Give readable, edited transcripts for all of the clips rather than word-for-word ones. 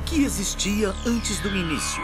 que existia antes do início?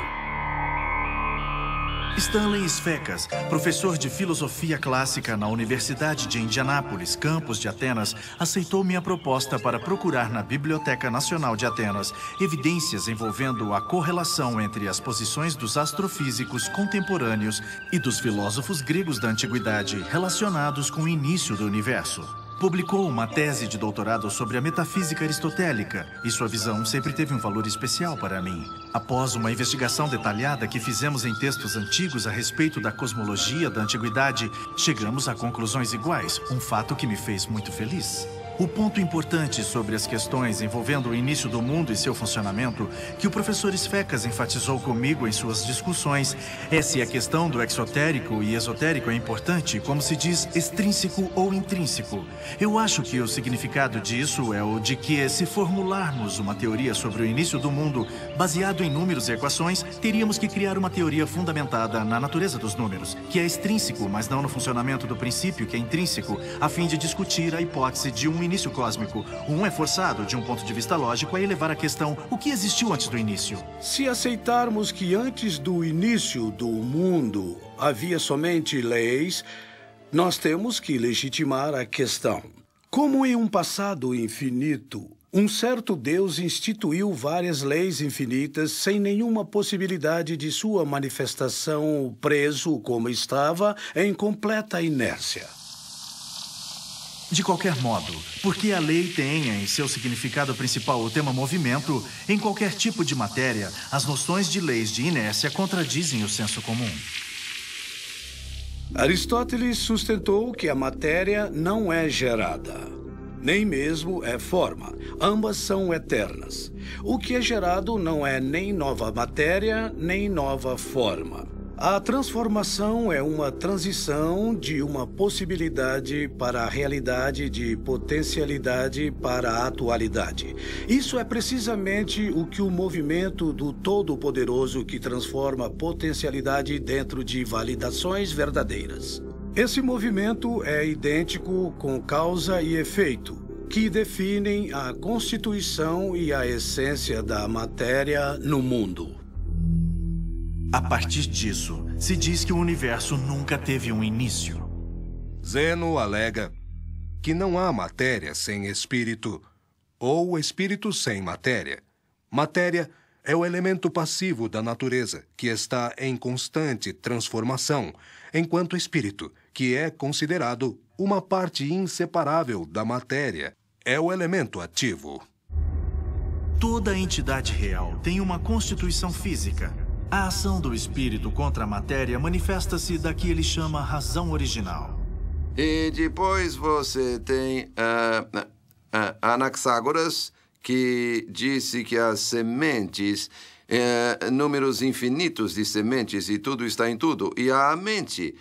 Stanley Sfecas, professor de filosofia clássica na Universidade de Indianápolis, campus de Atenas, aceitou minha proposta para procurar na Biblioteca Nacional de Atenas evidências envolvendo a correlação entre as posições dos astrofísicos contemporâneos e dos filósofos gregos da antiguidade relacionados com o início do universo. Publicou uma tese de doutorado sobre a metafísica aristotélica e sua visão sempre teve um valor especial para mim. Após uma investigação detalhada que fizemos em textos antigos a respeito da cosmologia da antiguidade, chegamos a conclusões iguais, um fato que me fez muito feliz. O ponto importante sobre as questões envolvendo o início do mundo e seu funcionamento, que o professor Sfecas enfatizou comigo em suas discussões, é se a questão do exotérico e esotérico é importante, como se diz, extrínseco ou intrínseco. Eu acho que o significado disso é o de que, se formularmos uma teoria sobre o início do mundo baseado em números e equações, teríamos que criar uma teoria fundamentada na natureza dos números, que é extrínseco, mas não no funcionamento do princípio, que é intrínseco, a fim de discutir a hipótese de um início cósmico. Um é forçado, de um ponto de vista lógico, a elevar a questão: o que existiu antes do início? Se aceitarmos que antes do início do mundo havia somente leis, nós temos que legitimar a questão. Como em um passado infinito, um certo Deus instituiu várias leis infinitas sem nenhuma possibilidade de sua manifestação, preso como estava, em completa inércia. De qualquer modo, porque a lei tenha em seu significado principal o tema movimento, em qualquer tipo de matéria, as noções de leis de inércia contradizem o senso comum. Aristóteles sustentou que a matéria não é gerada, nem mesmo é forma. Ambas são eternas. O que é gerado não é nem nova matéria, nem nova forma. A transformação é uma transição de uma possibilidade para a realidade, de potencialidade para a atualidade. Isso é precisamente o que o movimento do Todo-Poderoso que transforma potencialidade dentro de validações verdadeiras. Esse movimento é idêntico com causa e efeito, que definem a constituição e a essência da matéria no mundo. A partir disso, se diz que o universo nunca teve um início. Zeno alega que não há matéria sem espírito, ou espírito sem matéria. Matéria é o elemento passivo da natureza, que está em constante transformação, enquanto espírito, que é considerado uma parte inseparável da matéria, é o elemento ativo. Toda entidade real tem uma constituição física. A ação do espírito contra a matéria manifesta-se da que ele chama razão original. E depois você tem Anaxágoras, que disse que as sementes, números infinitos de sementes e tudo está em tudo. E a mente,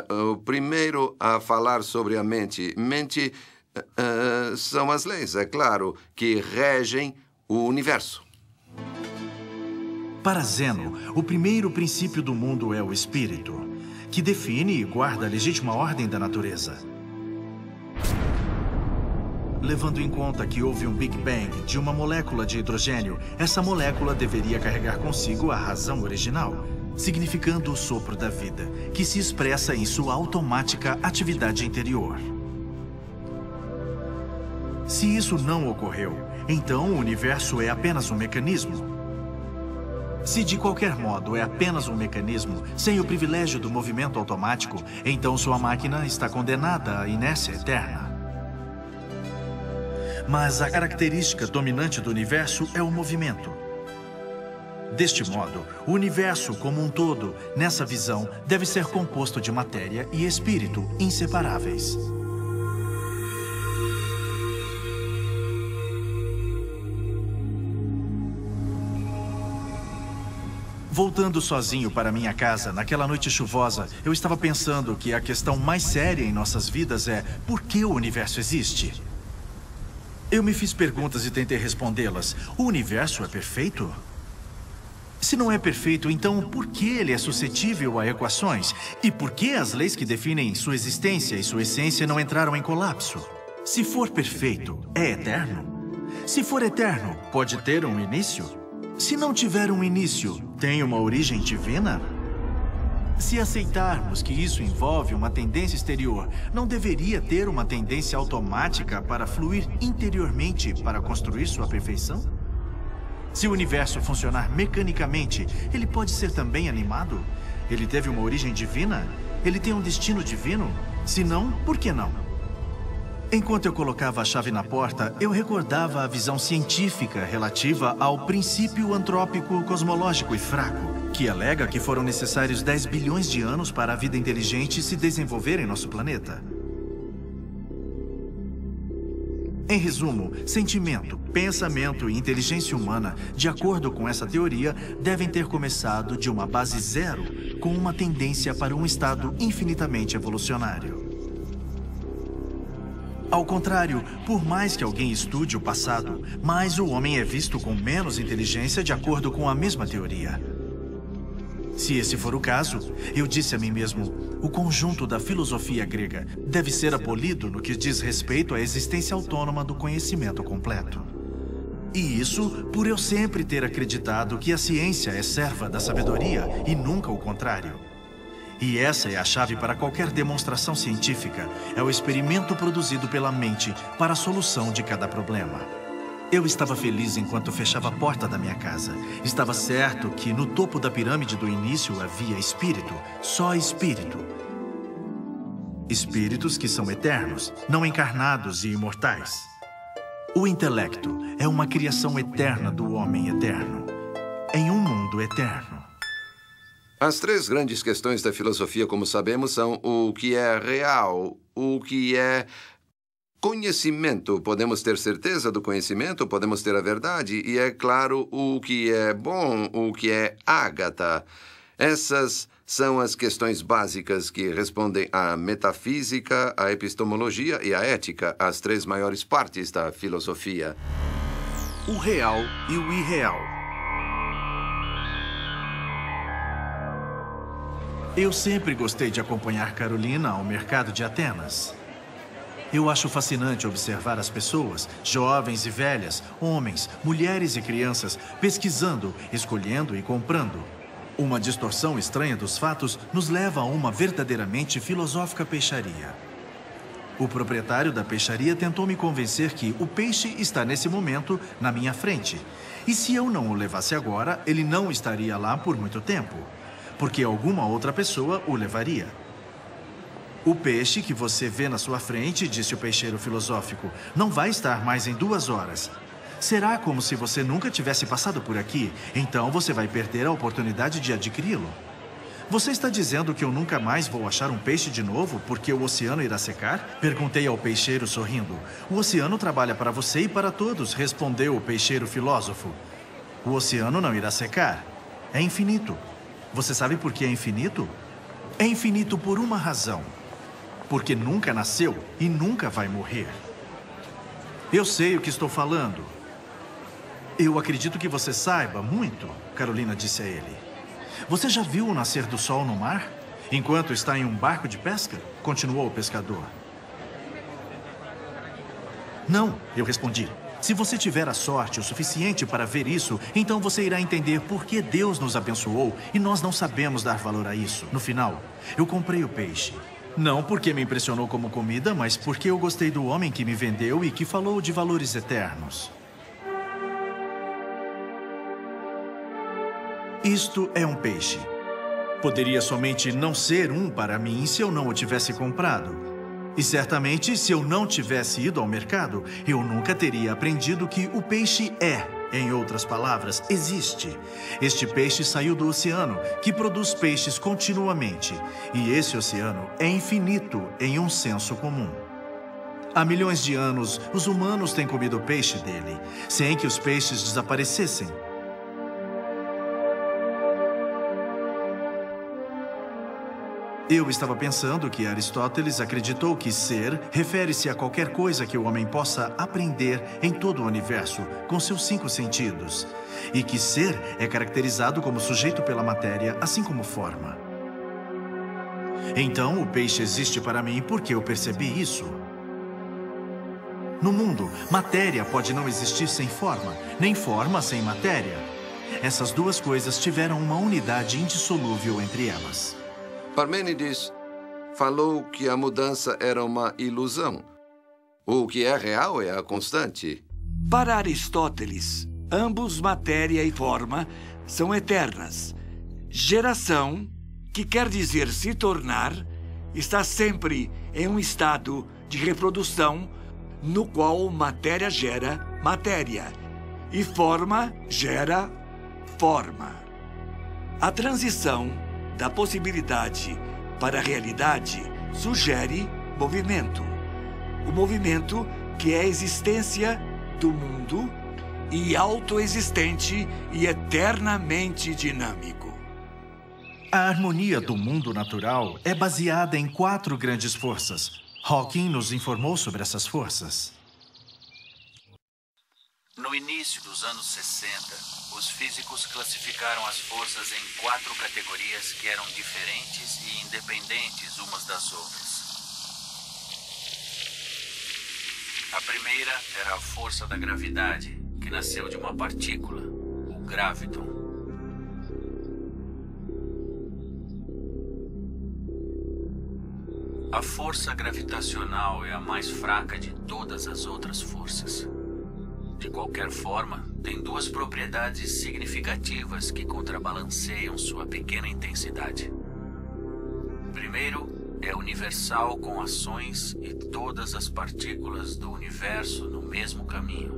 o primeiro a falar sobre a mente. Mente são as leis, é claro, que regem o universo. Para Zeno, o primeiro princípio do mundo é o espírito, que define e guarda a legítima ordem da natureza. Levando em conta que houve um Big Bang de uma molécula de hidrogênio, essa molécula deveria carregar consigo a razão original, significando o sopro da vida, que se expressa em sua automática atividade interior. Se isso não ocorreu, então o universo é apenas um mecanismo. Se de qualquer modo é apenas um mecanismo, sem o privilégio do movimento automático, então sua máquina está condenada à inércia eterna. Mas a característica dominante do universo é o movimento. Deste modo, o universo como um todo, nessa visão, deve ser composto de matéria e espírito inseparáveis. Voltando sozinho para minha casa, naquela noite chuvosa, eu estava pensando que a questão mais séria em nossas vidas é: por que o universo existe? Eu me fiz perguntas e tentei respondê-las. O universo é perfeito? Se não é perfeito, então por que ele é suscetível a equações? E por que as leis que definem sua existência e sua essência não entraram em colapso? Se for perfeito, é eterno? Se for eterno, pode ter um início? Se não tiver um início, tem uma origem divina? Se aceitarmos que isso envolve uma tendência exterior, não deveria ter uma tendência automática para fluir interiormente para construir sua perfeição? Se o universo funcionar mecanicamente, ele pode ser também animado? Ele teve uma origem divina? Ele tem um destino divino? Se não, por que não? Enquanto eu colocava a chave na porta, eu recordava a visão científica relativa ao princípio antrópico cosmológico e fraco, que alega que foram necessários 10 bilhões de anos para a vida inteligente se desenvolver em nosso planeta. Em resumo, sentimento, pensamento e inteligência humana, de acordo com essa teoria, devem ter começado de uma base zero, com uma tendência para um estado infinitamente evolucionário. Ao contrário, por mais que alguém estude o passado, mais o homem é visto com menos inteligência de acordo com a mesma teoria. Se esse for o caso, eu disse a mim mesmo, o conjunto da filosofia grega deve ser abolido no que diz respeito à existência autônoma do conhecimento completo. E isso por eu sempre ter acreditado que a ciência é serva da sabedoria e nunca o contrário. E essa é a chave para qualquer demonstração científica. É o experimento produzido pela mente para a solução de cada problema. Eu estava feliz enquanto fechava a porta da minha casa. Estava certo que no topo da pirâmide do início havia espírito, só espírito. Espíritos que são eternos, não encarnados e imortais. O intelecto é uma criação eterna do homem eterno, em um mundo eterno. As três grandes questões da filosofia, como sabemos, são o que é real, o que é conhecimento. Podemos ter certeza do conhecimento, podemos ter a verdade, e, é claro, o que é bom, o que é ágata. Essas são as questões básicas que respondem à metafísica, à epistemologia e à ética, as três maiores partes da filosofia. O real e o irreal. Eu sempre gostei de acompanhar Carolina ao mercado de Atenas. Eu acho fascinante observar as pessoas, jovens e velhas, homens, mulheres e crianças, pesquisando, escolhendo e comprando. Uma distorção estranha dos fatos nos leva a uma verdadeiramente filosófica peixaria. O proprietário da peixaria tentou me convencer que o peixe está nesse momento na minha frente. E se eu não o levasse agora, ele não estaria lá por muito tempo, porque alguma outra pessoa o levaria. O peixe que você vê na sua frente, disse o peixeiro filosófico, não vai estar mais em 2 horas. Será como se você nunca tivesse passado por aqui, então você vai perder a oportunidade de adquiri-lo. Você está dizendo que eu nunca mais vou achar um peixe de novo porque o oceano irá secar? Perguntei ao peixeiro sorrindo. O oceano trabalha para você e para todos, respondeu o peixeiro filósofo. O oceano não irá secar. É infinito. Você sabe por que é infinito? É infinito por uma razão. Porque nunca nasceu e nunca vai morrer. Eu sei o que estou falando. Eu acredito que você saiba muito, Carolina disse a ele. Você já viu o nascer do sol no mar? Enquanto está em um barco de pesca? Continuou o pescador. Não, eu respondi. Se você tiver a sorte o suficiente para ver isso, então você irá entender por que Deus nos abençoou e nós não sabemos dar valor a isso. No final, eu comprei o peixe. Não porque me impressionou como comida, mas porque eu gostei do homem que me vendeu e que falou de valores eternos. Isto é um peixe. Poderia somente não ser um para mim se eu não o tivesse comprado. E certamente, se eu não tivesse ido ao mercado, eu nunca teria aprendido que o peixe é, em outras palavras, existe. Este peixe saiu do oceano, que produz peixes continuamente. E esse oceano é infinito em um senso comum. Há milhões de anos, os humanos têm comido peixe dele, sem que os peixes desaparecessem. Eu estava pensando que Aristóteles acreditou que ser refere-se a qualquer coisa que o homem possa aprender em todo o universo, com seus 5 sentidos. E que ser é caracterizado como sujeito pela matéria, assim como forma. Então, o peixe existe para mim porque eu percebi isso. No mundo, matéria pode não existir sem forma, nem forma sem matéria. Essas duas coisas tiveram uma unidade indissolúvel entre elas. Parmênides falou que a mudança era uma ilusão. O que é real é a constante. Para Aristóteles, ambos matéria e forma são eternas. Geração, que quer dizer se tornar, está sempre em um estado de reprodução no qual matéria gera matéria e forma gera forma. A transição da possibilidade para a realidade sugere movimento. O movimento que é a existência do mundo e autoexistente e eternamente dinâmico. A harmonia do mundo natural é baseada em 4 grandes forças. Hawking nos informou sobre essas forças. No início dos anos 60, os físicos classificaram as forças em 4 categorias que eram diferentes e independentes umas das outras. A primeira era a força da gravidade, que nasceu de uma partícula, o graviton. A força gravitacional é a mais fraca de todas as outras forças. De qualquer forma, tem 2 propriedades significativas que contrabalanceiam sua pequena intensidade. Primeiro, é universal com ações e todas as partículas do universo no mesmo caminho.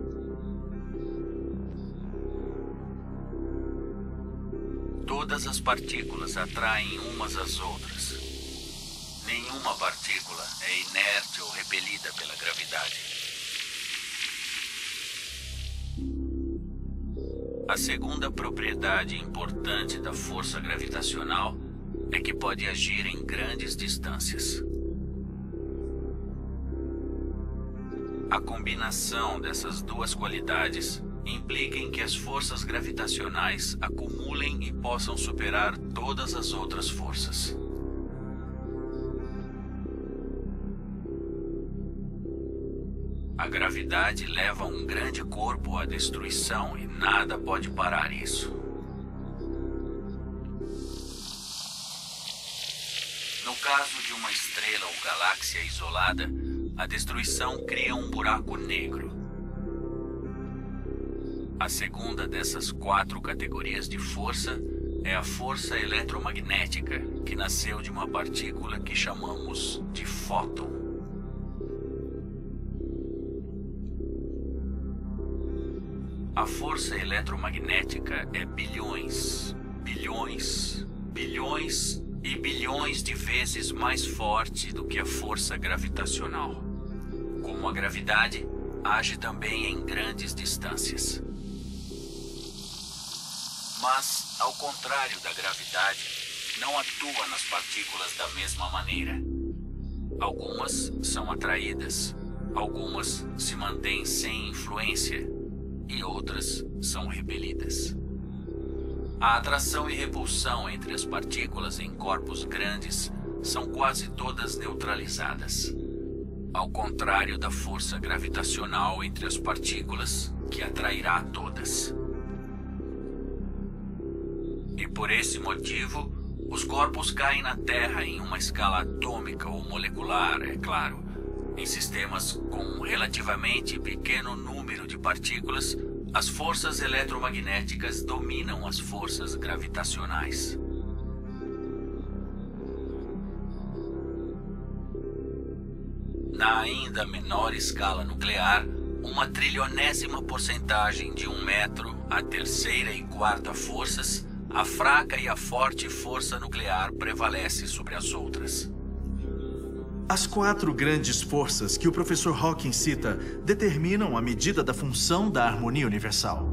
Todas as partículas atraem umas às outras. Nenhuma partícula é inerte ou repelida pela gravidade. A segunda propriedade importante da força gravitacional é que pode agir em grandes distâncias. A combinação dessas 2 qualidades implica em que as forças gravitacionais acumulem e possam superar todas as outras forças. A gravidade leva um grande corpo à destruição e nada pode parar isso. No caso de uma estrela ou galáxia isolada, a destruição cria um buraco negro. A segunda dessas 4 categorias de força é a força eletromagnética, que nasceu de uma partícula que chamamos de fóton. A força eletromagnética é bilhões, bilhões, bilhões e bilhões de vezes mais forte do que a força gravitacional. Como a gravidade, age também em grandes distâncias. Mas, ao contrário da gravidade, não atua nas partículas da mesma maneira. Algumas são atraídas, algumas se mantêm sem influência e outras são repelidas. A atração e repulsão entre as partículas em corpos grandes são quase todas neutralizadas, ao contrário da força gravitacional entre as partículas, que atrairá todas. E por esse motivo, os corpos caem na Terra em uma escala atômica ou molecular, é claro. Em sistemas com um relativamente pequeno número de partículas, as forças eletromagnéticas dominam as forças gravitacionais. Na ainda menor escala nuclear, 1/trilionésima porcentagem de 1 metro, a terceira e quarta forças, a fraca e a forte força nuclear prevalece sobre as outras. As 4 grandes forças que o professor Hawking cita determinam a medida da função da harmonia universal.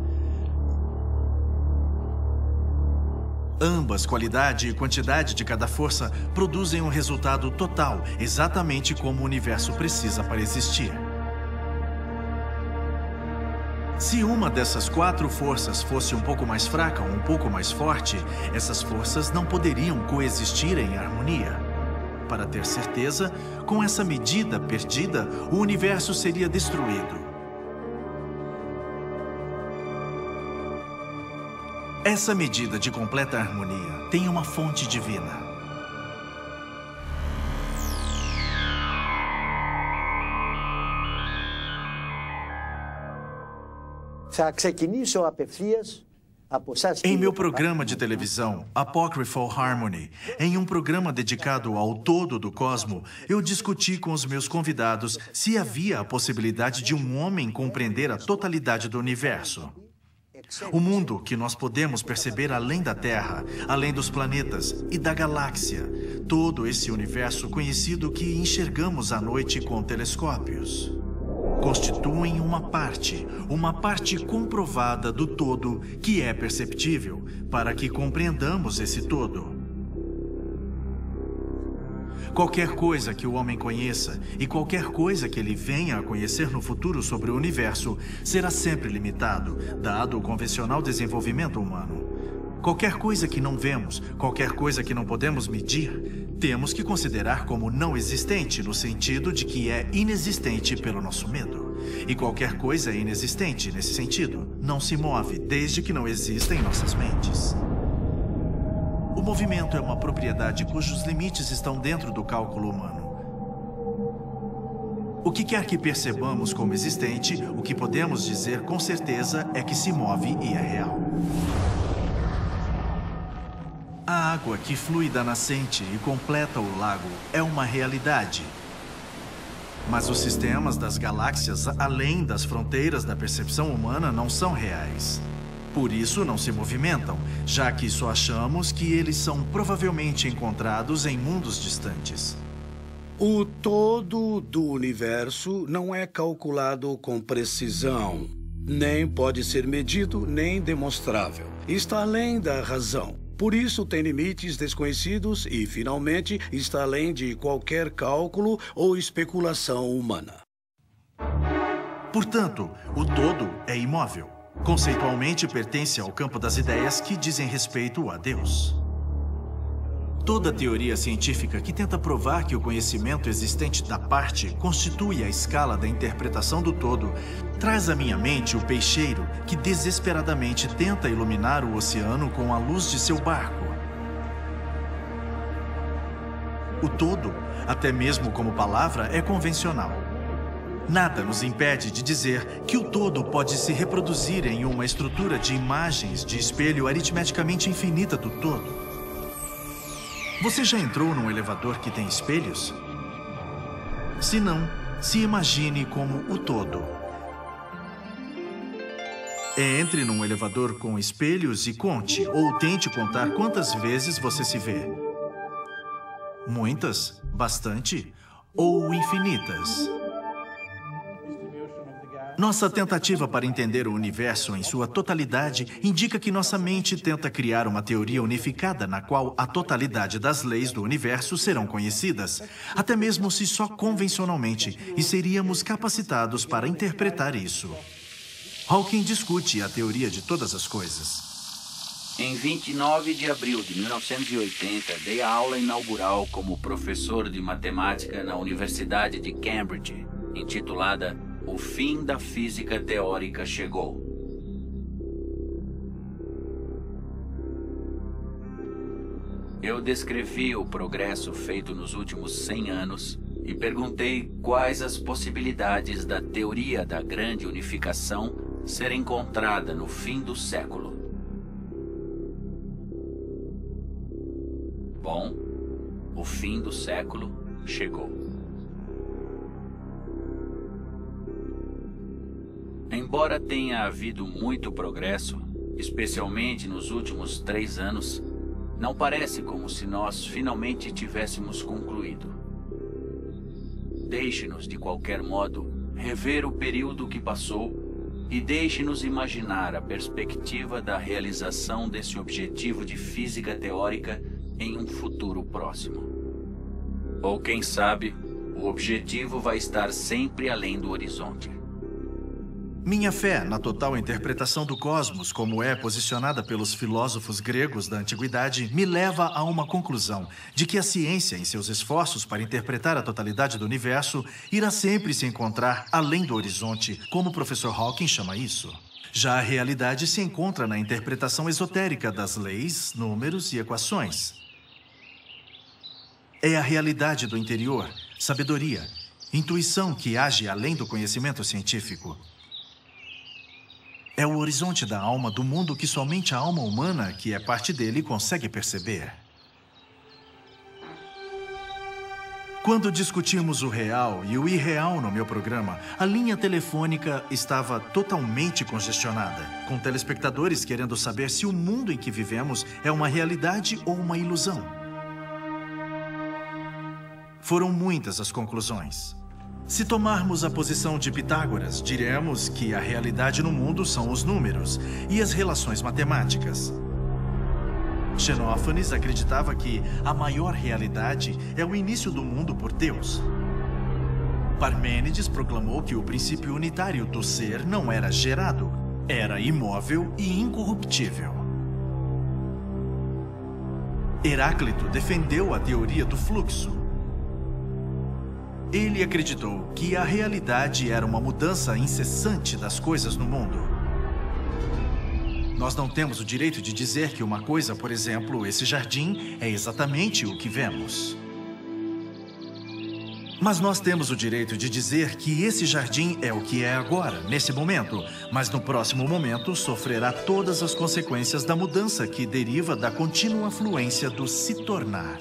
Ambas, qualidade e quantidade de cada força, produzem um resultado total, exatamente como o universo precisa para existir. Se uma dessas 4 forças fosse um pouco mais fraca ou um pouco mais forte, essas forças não poderiam coexistir em harmonia. Para ter certeza, com essa medida perdida, o universo seria destruído. Essa medida de completa harmonia tem uma fonte divina. Em meu programa de televisão, Apocryphal Harmony, em um programa dedicado ao todo do cosmo, eu discuti com os meus convidados se havia a possibilidade de um homem compreender a totalidade do universo. O mundo que nós podemos perceber além da Terra, além dos planetas e da galáxia. Todo esse universo conhecido que enxergamos à noite com telescópios. Constituem uma parte comprovada do todo que é perceptível, para que compreendamos esse todo. Qualquer coisa que o homem conheça e qualquer coisa que ele venha a conhecer no futuro sobre o universo será sempre limitado, dado o convencional desenvolvimento humano. Qualquer coisa que não vemos, qualquer coisa que não podemos medir, temos que considerar como não existente, no sentido de que é inexistente pelo nosso medo. E qualquer coisa é inexistente nesse sentido, não se move desde que não exista em nossas mentes. O movimento é uma propriedade cujos limites estão dentro do cálculo humano. O que quer que percebamos como existente, o que podemos dizer com certeza é que se move e é real. A água que flui da nascente e completa o lago é uma realidade. Mas os sistemas das galáxias, além das fronteiras da percepção humana, não são reais. Por isso, não se movimentam, já que só achamos que eles são provavelmente encontrados em mundos distantes. O todo do universo não é calculado com precisão. Nem pode ser medido, nem demonstrável. Está além da razão. Por isso, tem limites desconhecidos e, finalmente, está além de qualquer cálculo ou especulação humana. Portanto, o todo é imóvel. Conceitualmente, pertence ao campo das ideias que dizem respeito a Deus. Toda teoria científica que tenta provar que o conhecimento existente da parte constitui a escala da interpretação do todo traz à minha mente o peixeiro que desesperadamente tenta iluminar o oceano com a luz de seu barco. O todo, até mesmo como palavra, é convencional. Nada nos impede de dizer que o todo pode se reproduzir em uma estrutura de imagens de espelho aritmeticamente infinita do todo. Você já entrou num elevador que tem espelhos? Se não, se imagine como o todo. Entre num elevador com espelhos e conte, ou tente contar quantas vezes você se vê. Muitas? Bastante? Ou infinitas? Nossa tentativa para entender o universo em sua totalidade indica que nossa mente tenta criar uma teoria unificada na qual a totalidade das leis do universo serão conhecidas, até mesmo se só convencionalmente, e seríamos capacitados para interpretar isso. Hawking discute a teoria de todas as coisas. Em 29 de abril de 1980, dei a aula inaugural como professor de matemática na Universidade de Cambridge, intitulada O Fim da Física Teórica Chegou. Eu descrevi o progresso feito nos últimos 100 anos e perguntei quais as possibilidades da teoria da grande unificação ser encontrada no fim do século. Bom, o fim do século chegou. Embora tenha havido muito progresso, especialmente nos últimos 3 anos, não parece como se nós finalmente tivéssemos concluído. Deixe-nos, de qualquer modo, rever o período que passou e deixe-nos imaginar a perspectiva da realização desse objetivo de física teórica em um futuro próximo. Ou quem sabe, o objetivo vai estar sempre além do horizonte. Minha fé na total interpretação do cosmos, como é posicionada pelos filósofos gregos da antiguidade, me leva a uma conclusão de que a ciência, em seus esforços para interpretar a totalidade do universo, irá sempre se encontrar além do horizonte, como o professor Hawking chama isso. Já a realidade se encontra na interpretação esotérica das leis, números e equações. É a realidade do interior, sabedoria, intuição que age além do conhecimento científico. É o horizonte da alma do mundo que somente a alma humana, que é parte dele, consegue perceber. Quando discutimos o real e o irreal no meu programa, a linha telefônica estava totalmente congestionada, com telespectadores querendo saber se o mundo em que vivemos é uma realidade ou uma ilusão. Foram muitas as conclusões. Se tomarmos a posição de Pitágoras, diremos que a realidade no mundo são os números e as relações matemáticas. Xenófanes acreditava que a maior realidade é o início do mundo por Deus. Parmênides proclamou que o princípio unitário do ser não era gerado, era imóvel e incorruptível. Heráclito defendeu a teoria do fluxo. Ele acreditou que a realidade era uma mudança incessante das coisas no mundo. Nós não temos o direito de dizer que uma coisa, por exemplo, esse jardim, é exatamente o que vemos. Mas nós temos o direito de dizer que esse jardim é o que é agora, nesse momento, mas no próximo momento sofrerá todas as consequências da mudança que deriva da contínua fluência do se tornar.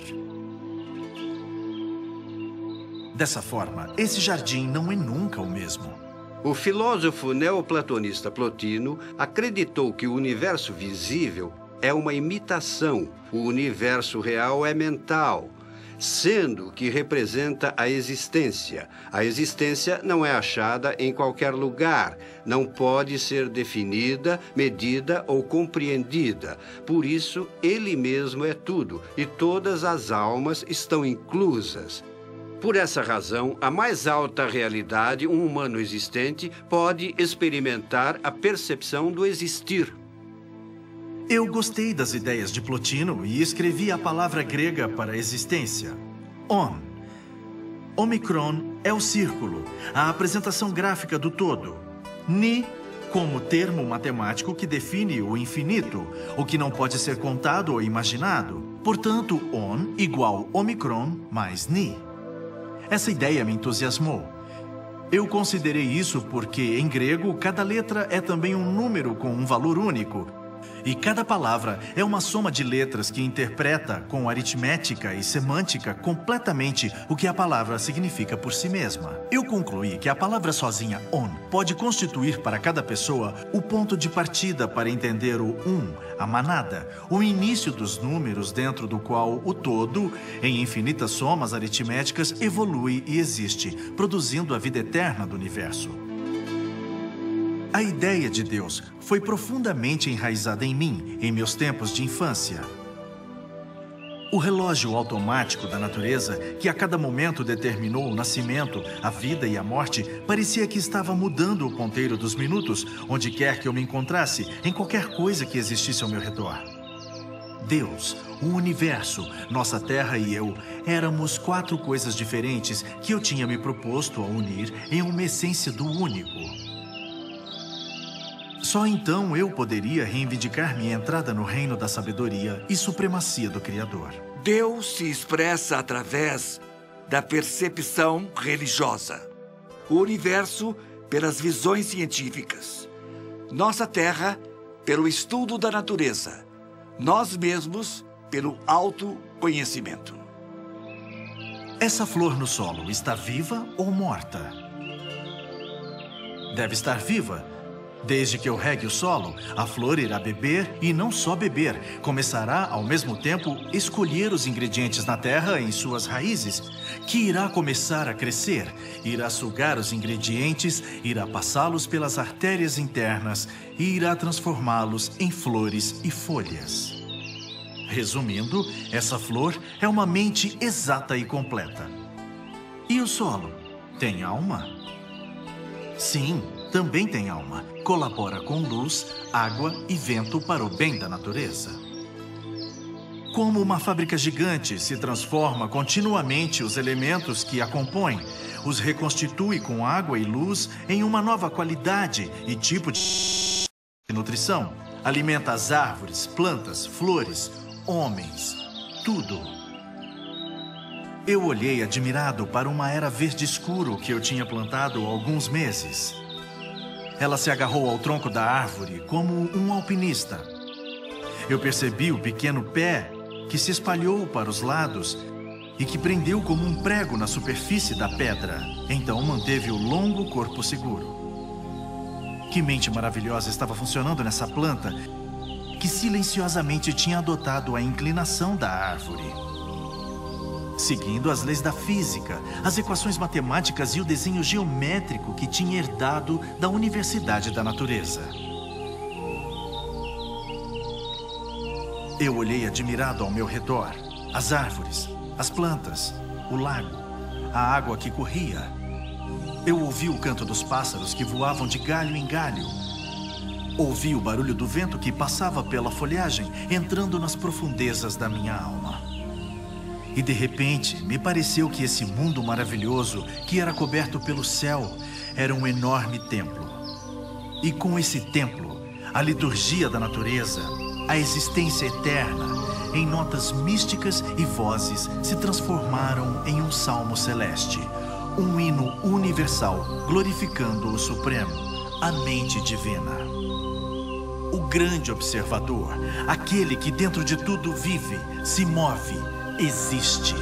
Dessa forma, esse jardim não é nunca o mesmo. O filósofo neoplatonista Plotino acreditou que o universo visível é uma imitação, o universo real é mental, sendo que representa a existência. A existência não é achada em qualquer lugar, não pode ser definida, medida ou compreendida. Por isso, ele mesmo é tudo e todas as almas estão inclusas. Por essa razão, a mais alta realidade, um humano existente, pode experimentar a percepção do existir. Eu gostei das ideias de Plotino e escrevi a palavra grega para existência. On. Omicron é o círculo, a apresentação gráfica do todo. Ni, como termo matemático que define o infinito, o que não pode ser contado ou imaginado. Portanto, on igual Omicron mais Ni. Essa ideia me entusiasmou. Eu considerei isso porque, em grego, cada letra é também um número com um valor único. E cada palavra é uma soma de letras que interpreta com aritmética e semântica completamente o que a palavra significa por si mesma. Eu concluí que a palavra sozinha, on, pode constituir para cada pessoa o ponto de partida para entender o a manada, o início dos números dentro do qual o todo, em infinitas somas aritméticas, evolui e existe, produzindo a vida eterna do universo. A ideia de Deus foi profundamente enraizada em mim, em meus tempos de infância. O relógio automático da natureza, que a cada momento determinou o nascimento, a vida e a morte, parecia que estava mudando o ponteiro dos minutos, onde quer que eu me encontrasse, em qualquer coisa que existisse ao meu redor. Deus, o universo, nossa terra e eu, éramos 4 coisas diferentes que eu tinha me proposto a unir em uma essência do único. Só então eu poderia reivindicar minha entrada no reino da sabedoria e supremacia do Criador. Deus se expressa através da percepção religiosa. O universo pelas visões científicas. Nossa terra pelo estudo da natureza. Nós mesmos pelo autoconhecimento. Essa flor no solo está viva ou morta? Deve estar viva. Desde que eu regue o solo, a flor irá beber e não só beber, começará ao mesmo tempo escolher os ingredientes na terra em suas raízes, que irá começar a crescer, irá sugar os ingredientes, irá passá-los pelas artérias internas e irá transformá-los em flores e folhas. Resumindo, essa flor é uma mente exata e completa. E o solo? Tem alma? Sim, também tem alma. Colabora com luz, água e vento para o bem da natureza. Como uma fábrica gigante se transforma continuamente os elementos que a compõem, os reconstitui com água e luz em uma nova qualidade e tipo de nutrição. Alimenta as árvores, plantas, flores, homens, tudo. Eu olhei admirado para uma era verde escuro que eu tinha plantado há alguns meses. Ela se agarrou ao tronco da árvore como um alpinista. Eu percebi o pequeno pé que se espalhou para os lados e que prendeu como um prego na superfície da pedra. Então manteve o longo corpo seguro. Que mente maravilhosa estava funcionando nessa planta que silenciosamente tinha adotado a inclinação da árvore. Seguindo as leis da física, as equações matemáticas e o desenho geométrico que tinha herdado da Universidade da Natureza. Eu olhei admirado ao meu redor. As árvores, as plantas, o lago, a água que corria. Eu ouvi o canto dos pássaros que voavam de galho em galho. Ouvi o barulho do vento que passava pela folhagem, entrando nas profundezas da minha alma. E de repente, me pareceu que esse mundo maravilhoso, que era coberto pelo céu, era um enorme templo. E com esse templo, a liturgia da natureza, a existência eterna, em notas místicas e vozes, se transformaram em um salmo celeste, um hino universal, glorificando o Supremo, a mente divina. O grande observador, aquele que dentro de tudo vive, se move, existe.